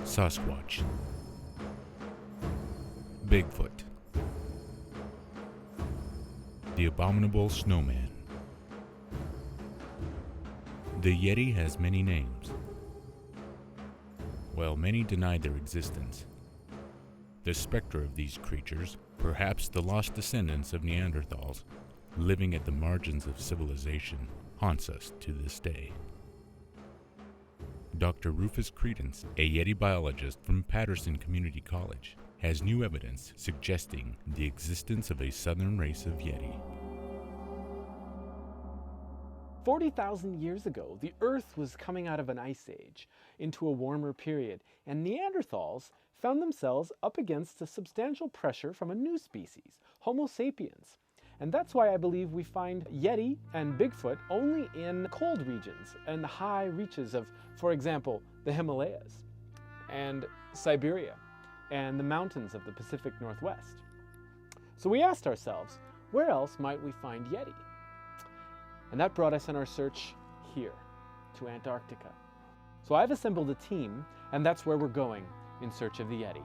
Sasquatch, Bigfoot, the abominable snowman. The Yeti has many names. While many deny their existence, the specter of these creatures, perhaps the lost descendants of Neanderthals, living at the margins of civilization, haunts us to this day. Dr. Rufus Credence, a Yeti biologist from Patterson Community College, has new evidence suggesting the existence of a southern race of Yeti. 40,000 years ago, the Earth was coming out of an ice age into a warmer period, and Neanderthals found themselves up against a substantial pressure from a new species, Homo sapiens. And that's why I believe we find Yeti and Bigfoot only in cold regions and the high reaches of, for example, the Himalayas and Siberia and the mountains of the Pacific Northwest. So we asked ourselves, where else might we find Yeti? And that brought us on our search here, to Antarctica. So I've assembled a team, and that's where we're going in search of the Yeti.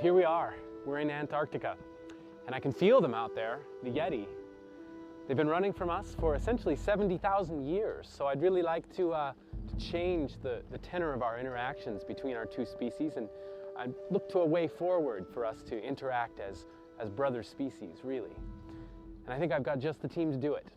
Here we are, we're in Antarctica, and I can feel them out there, the Yeti. They've been running from us for essentially 70,000 years, so I'd really like to change the tenor of our interactions between our two species, and I'd look to a way forward for us to interact as brother species, really. And I think I've got just the team to do it.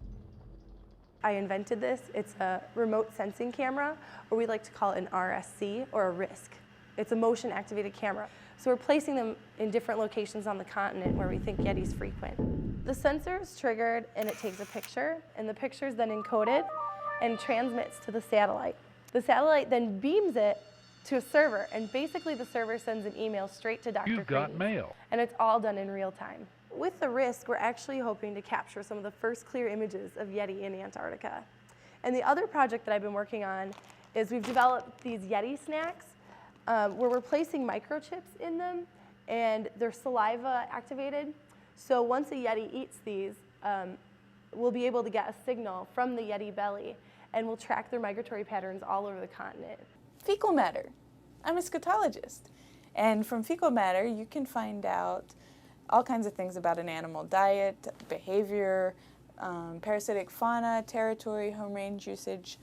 I invented this. It's a remote sensing camera, or we like to call it an RSC, or a RISC. It's a motion-activated camera. So we're placing them in different locations on the continent where we think Yetis frequent. The sensor is triggered and it takes a picture, and the picture is then encoded and transmits to the satellite. The satellite then beams it to a server, and basically the server sends an email straight to Dr. You've got mail. And it's all done in real time. With the RISC, we're actually hoping to capture some of the first clear images of Yeti in Antarctica. And the other project that I've been working on is we've developed these Yeti snacks where we're placing microchips in them, and they're saliva activated. So once a Yeti eats these, we'll be able to get a signal from the Yeti belly, and we'll track their migratory patterns all over the continent. Fecal matter. I'm a scotologist, and from fecal matter you can find out all kinds of things about an animal: diet, behavior, parasitic fauna, territory, home range usage.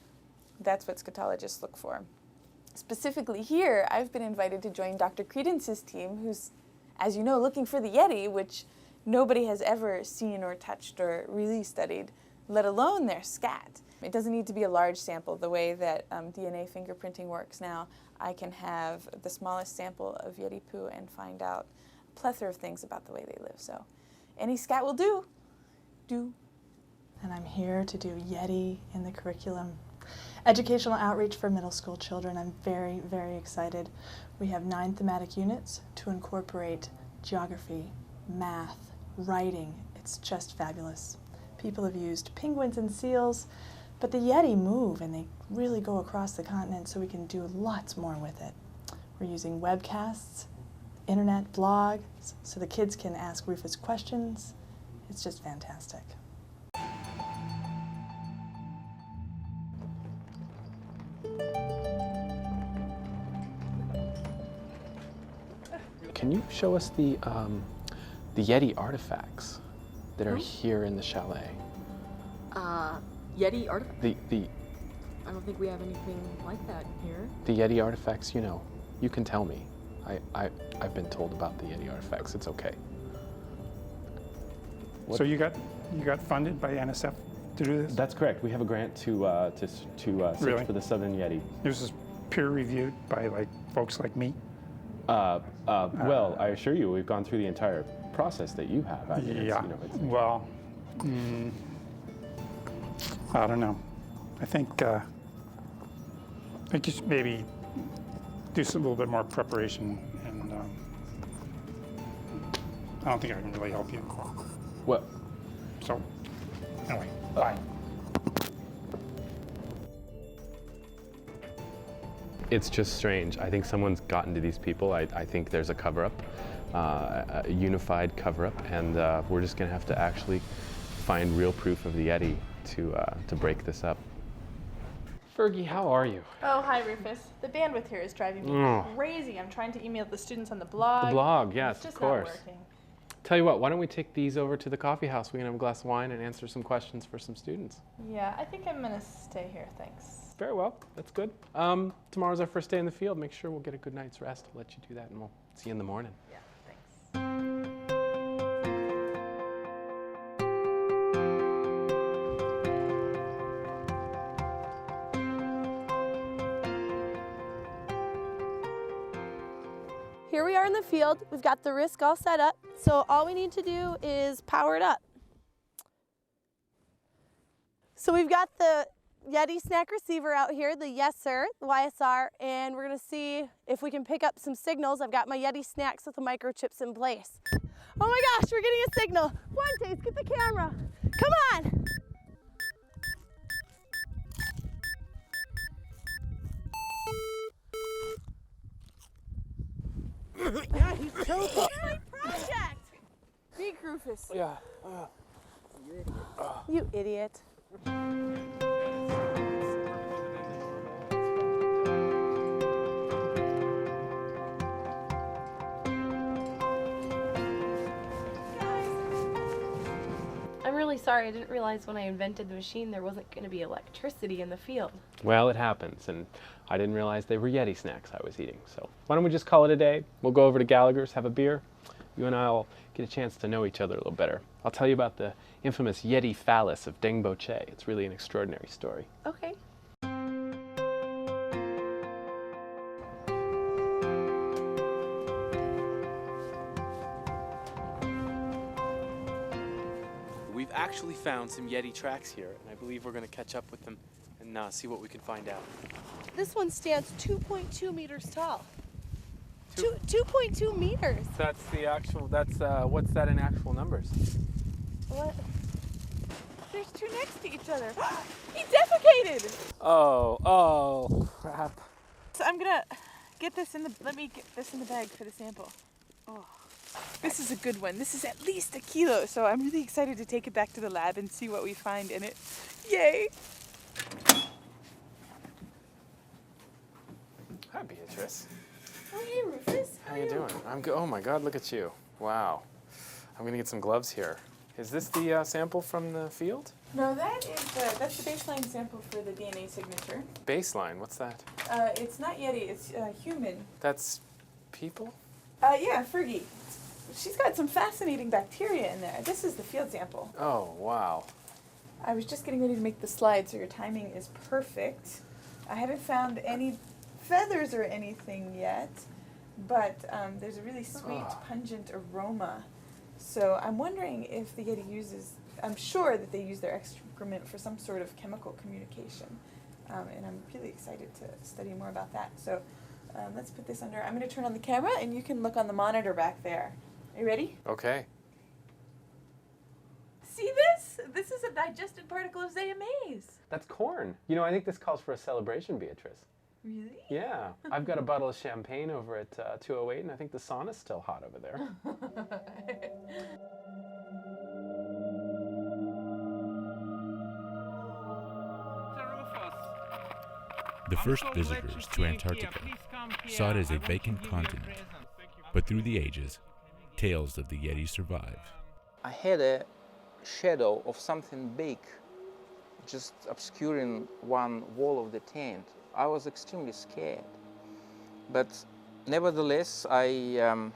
That's what scotologists look for. Specifically here, I've been invited to join Dr. Credence's team, who's, as you know, looking for the Yeti, which nobody has ever seen or touched or really studied, let alone their scat. It doesn't need to be a large sample the way that DNA fingerprinting works now. I can have the smallest sample of Yeti poo and find out a plethora of things about the way they live. So any scat will do. And I'm here to do Yeti in the curriculum. Educational outreach for middle school children. I'm very, very excited. We have 9 thematic units to incorporate geography, math, writing. It's just fabulous. People have used penguins and seals, but the Yeti move and they really go across the continent, so we can do lots more with it. We're using webcasts, internet, blogs, so the kids can ask Rufus questions. It's just fantastic. Can you show us the Yeti artifacts that are here in the chalet? Yeti artifacts? The I don't think we have anything like that here. The Yeti artifacts, you know, you can tell me. I've been told about the Yeti artifacts. It's okay. What? So you got funded by NSF to do this? That's correct. We have a grant to search Really? for the Southern Yeti. This is peer reviewed by like folks like me? Well, I assure you, we've gone through the entire process that you have. I mean, Yeah. Well, I don't know. I think you should maybe do a little bit more preparation, and I don't think I can really help you. Well, So, anyway, bye. it's just strange. I think someone's gotten to these people. I think there's a cover-up, a unified cover-up, and we're just going to have to actually find real proof of the Yeti to break this up. Fergie, how are you? Oh, hi, Rufus. The bandwidth here is driving me crazy. I'm trying to email the students on the blog. The blog, yes, it's just of course. Not working. Tell you what, why don't we take these over to the coffee house? We can have a glass of wine and answer some questions for some students. Yeah, I think I'm going to stay here, thanks. Very well, that's good. Tomorrow's our first day in the field. Make sure we'll get a good night's rest. I'll let you do that, and we'll see you in the morning. Yeah, thanks. Here we are in the field. We've got the Risk all set up. So all we need to do is power it up. So we've got the Yeti snack receiver out here, the Yes Sir, the YSR, and we're gonna see if we can pick up some signals. I've got my Yeti snacks with the microchips in place. Oh my gosh, we're getting a signal. Fuentes, get the camera. Come on. Yeah, he's choking. It's my project. Big Rufus. Yeah. You idiot. I'm really sorry. I didn't realize when I invented the machine there wasn't going to be electricity in the field. Well, it happens, and I didn't realize they were Yeti snacks I was eating. So why don't we just call it a day? We'll go over to Gallagher's, have a beer. You and I'll get a chance to know each other a little better. I'll tell you about the infamous Yeti phallus of Deng Bo Che. It's really an extraordinary story. Okay. We've actually found some Yeti tracks here, and I believe we're going to catch up with them and see what we can find out. This one stands 2.2 meters tall. 2.2 meters. That's the actual, what's that in actual numbers? What? There's two next to each other. He defecated! Oh, crap. So I'm gonna get this let me get this in the bag for the sample. Oh, this is a good one. This is at least 1 kilo, so I'm really excited to take it back to the lab and see what we find in it. Yay! Hi, Beatrice. Oh, hey, Rufus. How you doing? I'm good. Oh my God, look at you. Wow. I'm gonna get some gloves here. Is this the sample from the field? No, that's the baseline sample for the DNA signature. Baseline, what's that? It's not Yeti, it's human. That's people? Yeah, Fergie. She's got some fascinating bacteria in there. This is the field sample. Oh, wow. I was just getting ready to make the slide, so your timing is perfect. I haven't found any feathers or anything yet, but there's a really sweet, pungent aroma. So I'm wondering if the Yeti I'm sure that they use their excrement for some sort of chemical communication. And I'm really excited to study more about that. So let's put this under. I'm going to turn on the camera, and you can look on the monitor back there. Are you ready? Okay. See this? This is a digested particle of Zayamaze. That's corn. You know, I think this calls for a celebration, Beatrice. Really? Yeah. I've got a bottle of champagne over at 208, and I think the sauna's still hot over there. The first visitors to Antarctica saw it as a vacant continent, but through the ages, tales of the Yeti survive. I had a shadow of something big just obscuring one wall of the tent. I was extremely scared. But nevertheless, I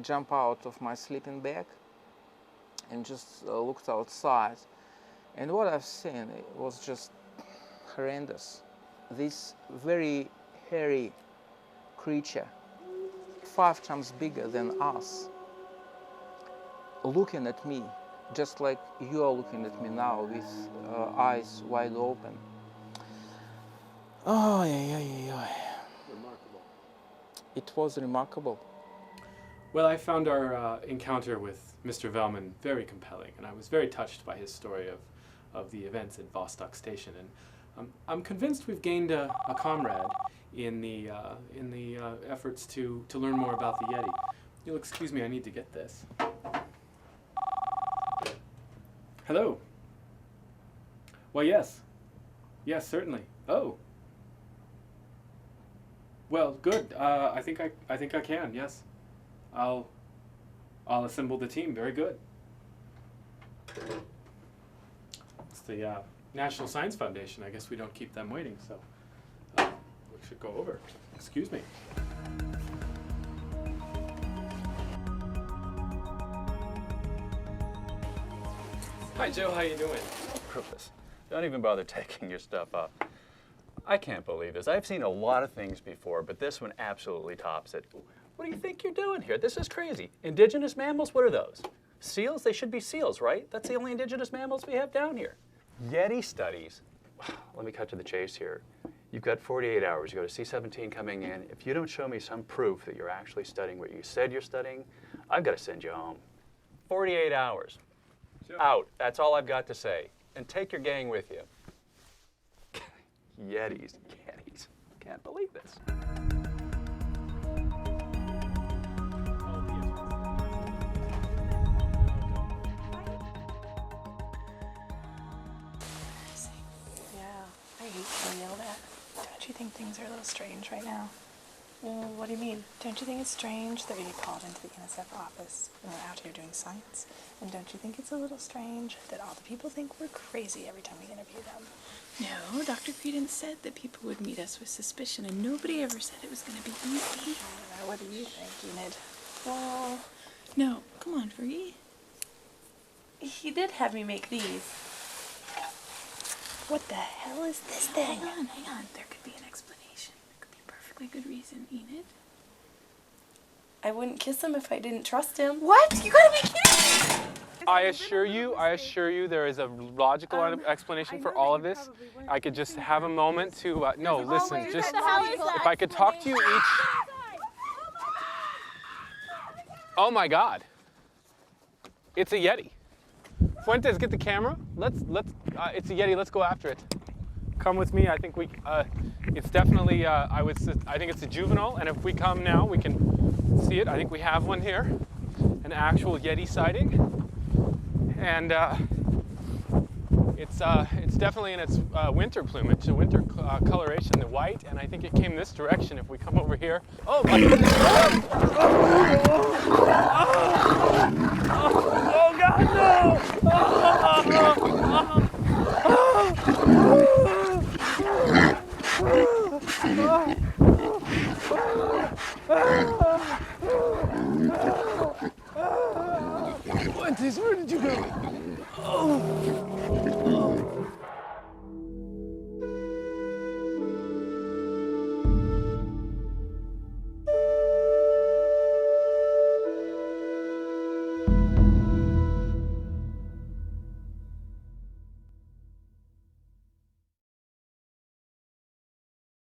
jumped out of my sleeping bag and just looked outside. And what I've seen was just horrendous. This very hairy creature 5 times bigger than us, looking at me, just like you are looking at me now with eyes wide open. Oh, yeah. Remarkable. It was remarkable. Well, I found our encounter with Mr. Velman very compelling, and I was very touched by his story of the events at Vostok Station. And I'm convinced we've gained a comrade in the efforts to learn more about the Yeti. You'll excuse me, I need to get this. Hello. Well, yes. Yes, certainly. Oh. Well, good. I think I can. Yes. I'll assemble the team. Very good. It's the National Science Foundation. I guess we don't keep them waiting, so we should go over. Excuse me. Hi, Joe. How you doing? Rufus, don't even bother taking your stuff up. I can't believe this. I've seen a lot of things before, but this one absolutely tops it. What do you think you're doing here? This is crazy. Indigenous mammals, what are those? Seals? They should be seals, right? That's the only indigenous mammals we have down here. Yeti studies. Let me cut to the chase here. You've got 48 hours. You got a C-17 coming in. If you don't show me some proof that you're actually studying what you said you're studying, I've got to send you home. 48 hours. Out. That's all I've got to say. And take your gang with you. Yetis. Can't believe this. I hate being yelled at. Don't you think things are a little strange right now? Well, what do you mean? Don't you think it's strange that we get called into the NSF office and we're out here doing science? And don't you think it's a little strange that all the people think we're crazy every time we interview them? No, Dr. Credence said that people would meet us with suspicion, and nobody ever said it was going to be easy. I don't know. What do you think, Enid? Well, no, come on, Fergie. He did have me make these. What the hell is this thing? Hang on. There could be an explanation. There could be a perfectly good reason, Enid. I wouldn't kiss him if I didn't trust him. What? You gotta be kidding me! I assure you, there is a logical explanation for all of this. I could just have a moment to, no, listen, just, if I could talk to you each. Oh my God. It's a Yeti. Fuentes, get the camera. It's a Yeti, let's go after it. Come with me, I think it's definitely, I think it's a juvenile, and if we come now, we can see it. I think we have one here, an actual Yeti sighting. And it's definitely in its winter plumage, the winter coloration, the white, and I think it came this direction if we come over here. Oh my goodness! Oh God, no! Fuentes, where did you go? Oh.